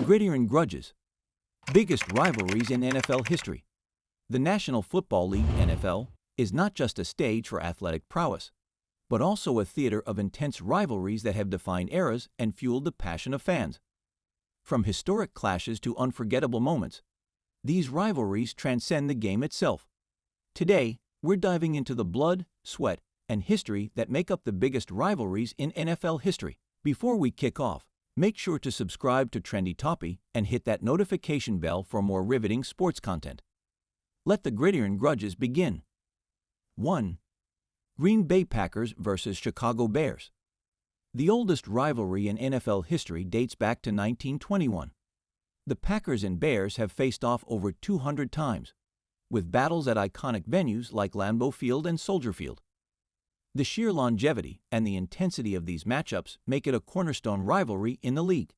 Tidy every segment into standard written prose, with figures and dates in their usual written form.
Gridiron grudges. Biggest rivalries in NFL history. The National Football League (NFL) is not just a stage for athletic prowess, but also a theater of intense rivalries that have defined eras and fueled the passion of fans. From historic clashes to unforgettable moments, these rivalries transcend the game itself. Today, we're diving into the blood, sweat, and history that make up the biggest rivalries in NFL history. Before we kick off, make sure to subscribe to Trendi Topi and hit that notification bell for more riveting sports content. Let the gridiron grudges begin. 1. Green Bay Packers vs. Chicago Bears. The oldest rivalry in NFL history dates back to 1921. The Packers and Bears have faced off over 200 times, with battles at iconic venues like Lambeau Field and Soldier Field. The sheer longevity and the intensity of these matchups make it a cornerstone rivalry in the league.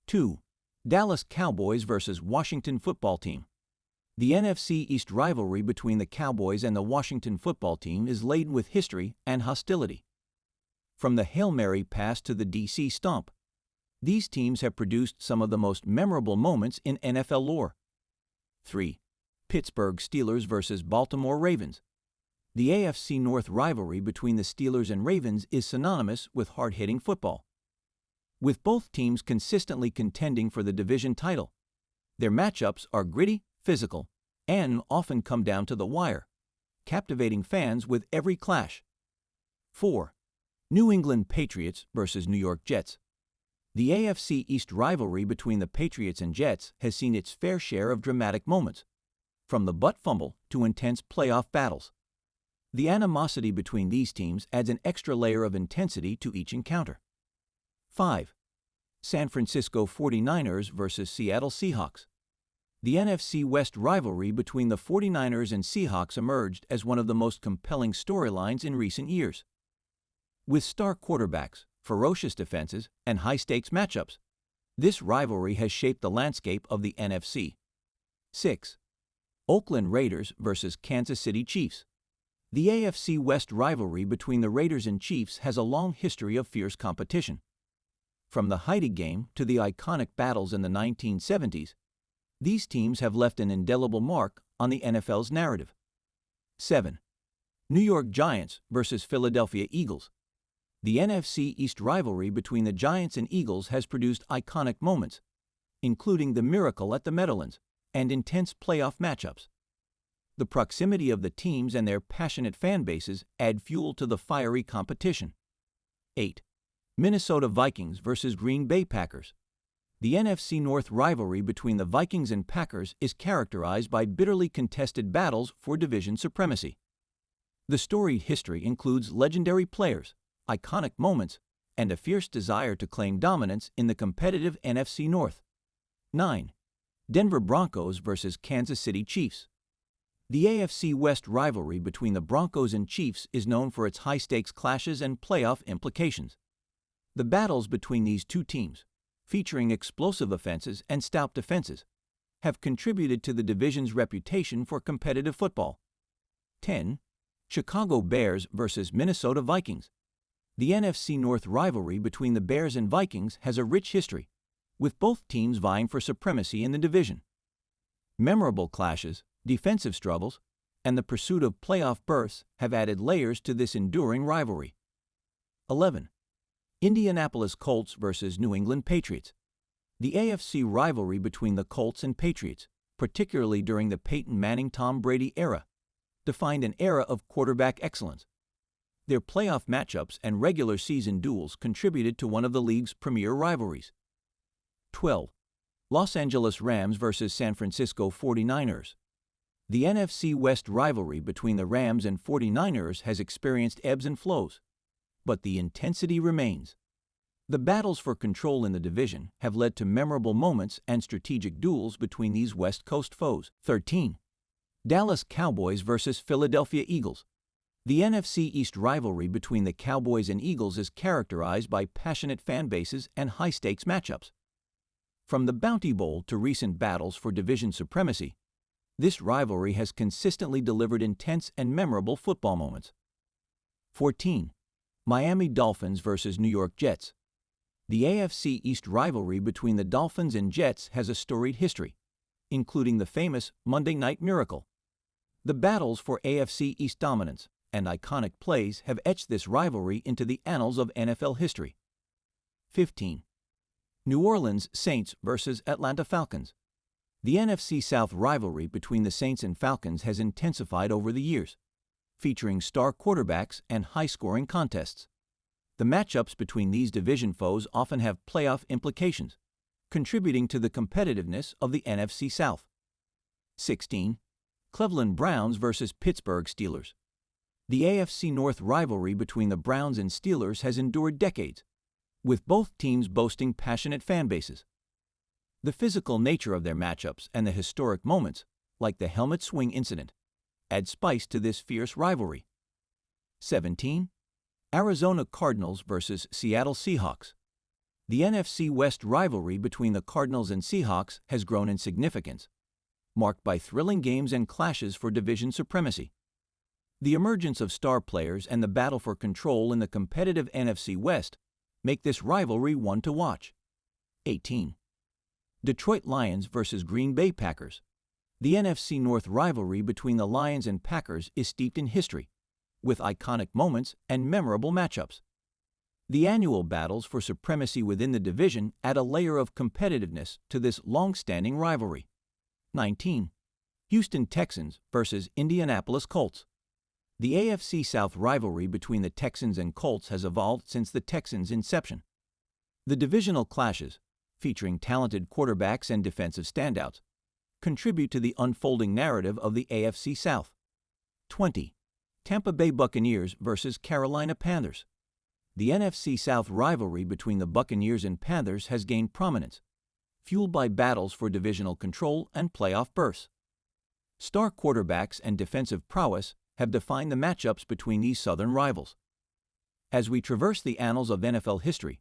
2. Dallas Cowboys vs. Washington Football Team. The NFC East rivalry between the Cowboys and the Washington Football Team is laden with history and hostility. From the Hail Mary pass to the DC Stomp, these teams have produced some of the most memorable moments in NFL lore. 3. Pittsburgh Steelers vs. Baltimore Ravens. The AFC North rivalry between the Steelers and Ravens is synonymous with hard-hitting football, with both teams consistently contending for the division title. Their matchups are gritty, physical, and often come down to the wire, captivating fans with every clash. 4. New England Patriots vs. New York Jets. The AFC East rivalry between the Patriots and Jets has seen its fair share of dramatic moments, from the butt fumble to intense playoff battles. The animosity between these teams adds an extra layer of intensity to each encounter. 5. San Francisco 49ers vs. Seattle Seahawks. The NFC West rivalry between the 49ers and Seahawks emerged as one of the most compelling storylines in recent years. With star quarterbacks, ferocious defenses, and high-stakes matchups, this rivalry has shaped the landscape of the NFC. 6. Oakland Raiders vs. Kansas City Chiefs. The AFC West rivalry between the Raiders and Chiefs has a long history of fierce competition. From the Heidi game to the iconic battles in the 1970s, these teams have left an indelible mark on the NFL's narrative. 7. New York Giants vs. Philadelphia Eagles. The NFC East rivalry between the Giants and Eagles has produced iconic moments, including the Miracle at the Meadowlands and intense playoff matchups. The proximity of the teams and their passionate fan bases add fuel to the fiery competition. 8. Minnesota Vikings vs. Green Bay Packers. The NFC North rivalry between the Vikings and Packers is characterized by bitterly contested battles for division supremacy. The storied history includes legendary players, iconic moments, and a fierce desire to claim dominance in the competitive NFC North. 9. Denver Broncos vs. Kansas City Chiefs. The AFC West rivalry between the Broncos and Chiefs is known for its high-stakes clashes and playoff implications. The battles between these two teams, featuring explosive offenses and stout defenses, have contributed to the division's reputation for competitive football. 10. Chicago Bears vs. Minnesota Vikings. The NFC North rivalry between the Bears and Vikings has a rich history, with both teams vying for supremacy in the division. Memorable clashes, defensive struggles, and the pursuit of playoff berths have added layers to this enduring rivalry. 11. Indianapolis Colts vs. New England Patriots. The AFC rivalry between the Colts and Patriots, particularly during the Peyton Manning-Tom Brady era, defined an era of quarterback excellence. Their playoff matchups and regular season duels contributed to one of the league's premier rivalries. 12. Los Angeles Rams vs. San Francisco 49ers. The NFC West rivalry between the Rams and 49ers has experienced ebbs and flows, but the intensity remains. The battles for control in the division have led to memorable moments and strategic duels between these West Coast foes. 13. Dallas Cowboys vs. Philadelphia Eagles. The NFC East rivalry between the Cowboys and Eagles is characterized by passionate fan bases and high-stakes matchups. From the Bounty Bowl to recent battles for division supremacy, this rivalry has consistently delivered intense and memorable football moments. 14. Miami Dolphins vs. New York Jets. The AFC East rivalry between the Dolphins and Jets has a storied history, including the famous Monday Night Miracle. The battles for AFC East dominance and iconic plays have etched this rivalry into the annals of NFL history. 15. New Orleans Saints vs. Atlanta Falcons. The NFC South rivalry between the Saints and Falcons has intensified over the years, featuring star quarterbacks and high-scoring contests. The matchups between these division foes often have playoff implications, contributing to the competitiveness of the NFC South. 16. Cleveland Browns vs. Pittsburgh Steelers. The AFC North rivalry between the Browns and Steelers has endured decades, with both teams boasting passionate fan bases. The physical nature of their matchups and the historic moments, like the helmet swing incident, add spice to this fierce rivalry. 17. Arizona Cardinals vs. Seattle Seahawks. The NFC West rivalry between the Cardinals and Seahawks has grown in significance, marked by thrilling games and clashes for division supremacy. The emergence of star players and the battle for control in the competitive NFC West make this rivalry one to watch. 18. Detroit Lions vs. Green Bay Packers. The NFC North rivalry between the Lions and Packers is steeped in history, with iconic moments and memorable matchups. The annual battles for supremacy within the division add a layer of competitiveness to this long-standing rivalry. 19. Houston Texans vs. Indianapolis Colts. The AFC South rivalry between the Texans and Colts has evolved since the Texans' inception. The divisional clashes, featuring talented quarterbacks and defensive standouts, contribute to the unfolding narrative of the AFC South. 20. Tampa Bay Buccaneers vs. Carolina Panthers. The NFC South rivalry between the Buccaneers and Panthers has gained prominence, fueled by battles for divisional control and playoff berths. Star quarterbacks and defensive prowess have defined the matchups between these southern rivals. As we traverse the annals of NFL history,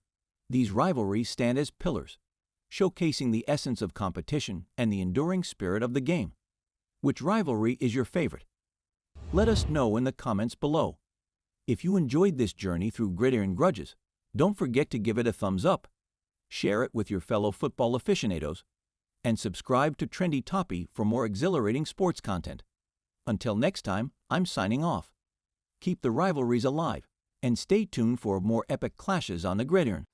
these rivalries stand as pillars, showcasing the essence of competition and the enduring spirit of the game. Which rivalry is your favorite? Let us know in the comments below. If you enjoyed this journey through gridiron grudges, don't forget to give it a thumbs up, share it with your fellow football aficionados, and subscribe to Trendi Topi for more exhilarating sports content. Until next time, I'm signing off. Keep the rivalries alive, and stay tuned for more epic clashes on the gridiron.